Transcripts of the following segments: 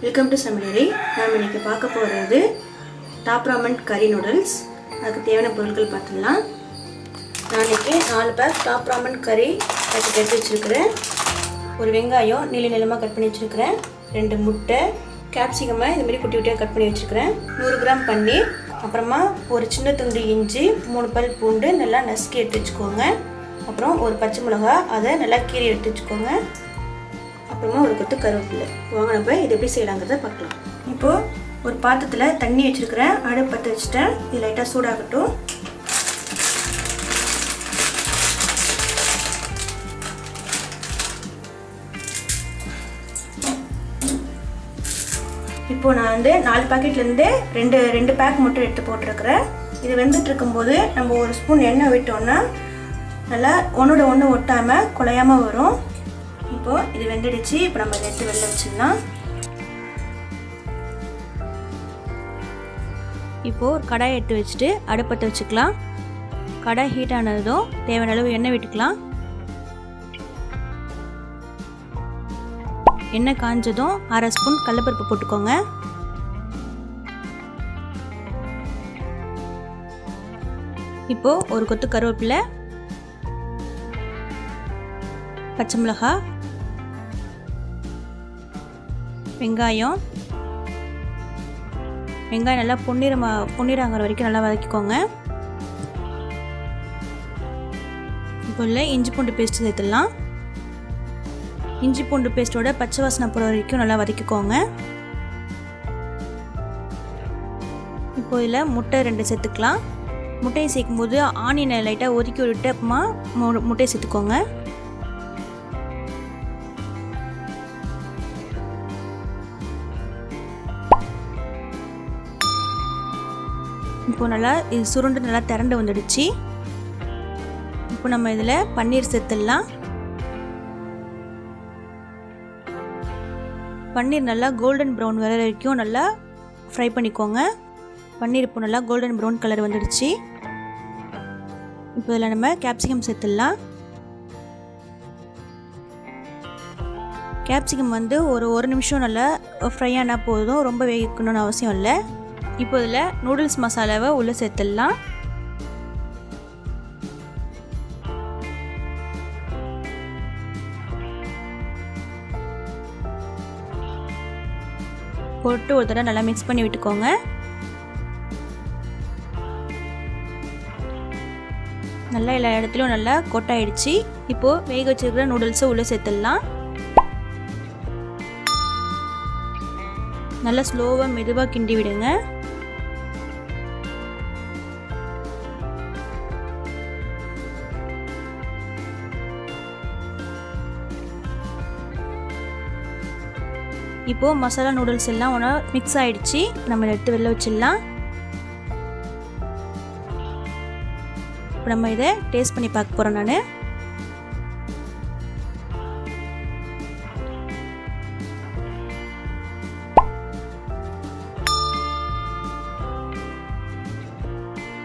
Welcome to சமையலறை. நாம் இன்றைக்கி பார்க்க போகிறது டாப் ராமன் கறி நூடுல்ஸ். அதுக்கு தேவையான பொருட்கள் பார்த்துடலாம். நான் இன்றைக்கி 4 பேக் டாப் ராமன் கறி பேக்கெட் எடுத்து வச்சுருக்கிறேன். ஒரு வெங்காயம் நீளமாக கட் பண்ணி வச்சுருக்கிறேன். 2 முட்டை, கேப்சிகமை இதுமாரி குட்டி குட்டியாக கட் பண்ணி வச்சுருக்கிறேன். 100 கிராம் பன்னீர், அப்புறமா ஒரு சின்ன துண்டு இஞ்சி, 3 பல் பூண்டு நல்லா நசுக்கி எடுத்து வச்சுக்கோங்க. அப்புறம் ஒரு பச்சை மிளகா, அதை நல்லா கீறி எடுத்து வச்சுக்கோங்க. அப்புறமா ஒரு கொத்து கருவேப்பிலை. வாங்க நம்ம இது எப்படி செய்யலாங்கிறத பார்க்கலாம். இப்போது ஒரு பாத்திரத்தில் தண்ணி வச்சுருக்கிறேன். அடுப்பு பற்ற வச்சுட்டேன். இது லைட்டாக சூடாகட்டும். இப்போது நான் 4 பாக்கெட்லேருந்து ரெண்டு பேக் மட்டும் எடுத்து போட்டிருக்கிறேன். இது வெந்துட்டு இருக்கும்போது நம்ம ஒரு ஸ்பூன் எண்ணெய் விட்டோம்னா நல்லா ஒன்றோட ஒன்று ஒட்டாமல் குழையாமல் வரும். இப்போது இது வெந்துடுச்சு. இப்போ நம்ம இதை எடுத்து வெளில வச்சிடலாம். இப்போது ஒரு கடாயை எடுத்து வச்சுட்டு அடுப்பத்தை வச்சுக்கலாம். கடாய் ஹீட் ஆனதும் தேவையான அளவு எண்ணெய் விட்டுக்கலாம். எண்ணெய் காஞ்சதும் 1/2 ஸ்பூன் கடலைப்பருப்பு போட்டுக்கோங்க. இப்போது ஒரு கொத்து கருவேப்பிலை, பச்சை மிளகாய், வெங்காயம் நல்லா பொன்னிறமாகிற வரைக்கும் நல்லா வதக்கிக்கோங்க. இப்போ இல்லை இஞ்சி பூண்டு பேஸ்ட் சேர்த்துடலாம். இஞ்சி பூண்டு பேஸ்ட்டோட பச்சை வாசனை போகிற வரைக்கும் நல்லா வதக்கிக்கோங்க. இப்போ இதில் முட்டை 2 சேர்த்துக்கலாம். முட்டையை சேர்க்கும்போது ஆனியனை லைட்டாக ஒதுக்கி விட்டு அப்புறமா முட்டையை சேர்த்துக்கோங்க. இப்போ நல்லா இது சுருண்டு நல்லா திரண்டு வந்துடுச்சு. இப்போ நம்ம இதில் பன்னீர் சேர்த்துடலாம். பன்னீர் நல்லா கோல்டன் ப்ரௌன் வர வரைக்கும் நல்லா ஃப்ரை பண்ணிக்கோங்க. பன்னீர் இப்போ நல்லா கோல்டன் ப்ரௌன் கலர் வந்துடுச்சு. இப்போ இதில் நம்ம கேப்சிகம் சேர்த்துடலாம். கேப்சிகம் ஒரு நிமிஷம் நல்லா ஃப்ரை ஆனால் போதும், ரொம்ப வேகணும்னு அவசியம் இல்லை. இப்போ இதில் நூடுல்ஸ் மசாலாவை உள்ளே சேர்த்துடலாம். போட்டு ஒரு தடவை நல்லா மிக்ஸ் பண்ணி விட்டுக்கோங்க. நல்லா எல்லா இடத்துலையும் நல்லா கொட்டாயிடுச்சு. இப்போது வேக வச்சிருக்கிற நூடுல்ஸை உள்ளே சேர்த்துடலாம். நல்லா ஸ்லோவாக மெதுவாக கிண்டி விடுங்க. இப்போது மசாலா நூடுல்ஸ் எல்லாம் ஒன்றா மிக்ஸ் ஆகிடுச்சு. நம்ம எடுத்து வெளில வச்சிடலாம். இப்போ நம்ம இதை டேஸ்ட் பண்ணி பார்க்க போகிறோம். நான்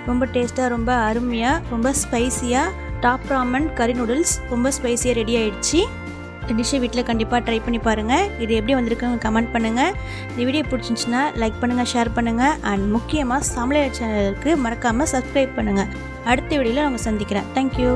ரொம்ப டேஸ்ட்டாக, ரொம்ப அருமையாக, ரொம்ப ஸ்பைஸியாக டாப் ராமன் கறி நூடுல்ஸ் ரொம்ப ஸ்பைஸியாக ரெடி ஆகிடுச்சு. இந்த டிஷ்ஷை வீட்டில் கண்டிப்பாக ட்ரை பண்ணி பாருங்கள். இது எப்படி வந்திருக்குன்னு கமெண்ட் பண்ணுங்கள். இந்த வீடியோ பிடிச்சிருந்துச்சுன்னா லைக் பண்ணுங்கள், ஷேர் பண்ணுங்கள். அண்ட் முக்கியமாக சமையலறை சேனலுக்கு மறக்காமல் சப்ஸ்கிரைப் பண்ணுங்கள். அடுத்த வீடியோவில் நம்ம சந்திக்கிறேன். தேங்க்யூ.